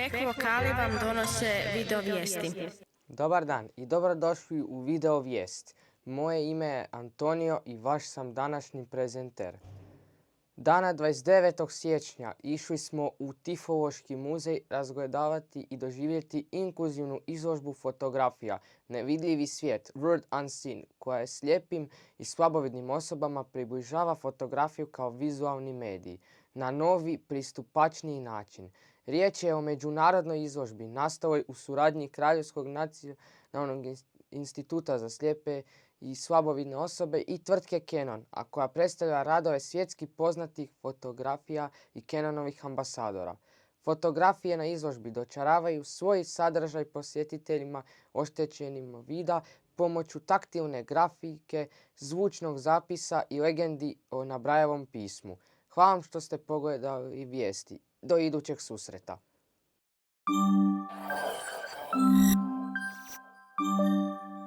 Bek lokali vam donose video vijesti. Dobar dan i dobrodošli u video vijest. Moje ime je Antonio i vaš sam današnji prezenter. Dana 29. siječnja išli smo u Tifološki muzej razgledavati i doživjeti inkluzivnu izložbu fotografija Nevidljivi svijet, World Unseen, koja je slijepim i slabovidnim osobama približava fotografiju kao vizualni medij na novi, pristupačniji način. Riječ je o međunarodnoj izložbi nastaloj u suradnji Kraljevskog nacionalnog instituta za slijepe i slabovidne osobe i tvrtke Canon, a koja predstavlja radove svjetski poznatih fotografija i Canonovih ambasadora. Fotografije na izložbi dočaravaju svoj sadržaj posjetiteljima oštećenima vida pomoću taktilne grafike, zvučnog zapisa i legendi o Nabrajevom pismu. Hvala vam što ste pogledali vijesti. Do idućeg susreta.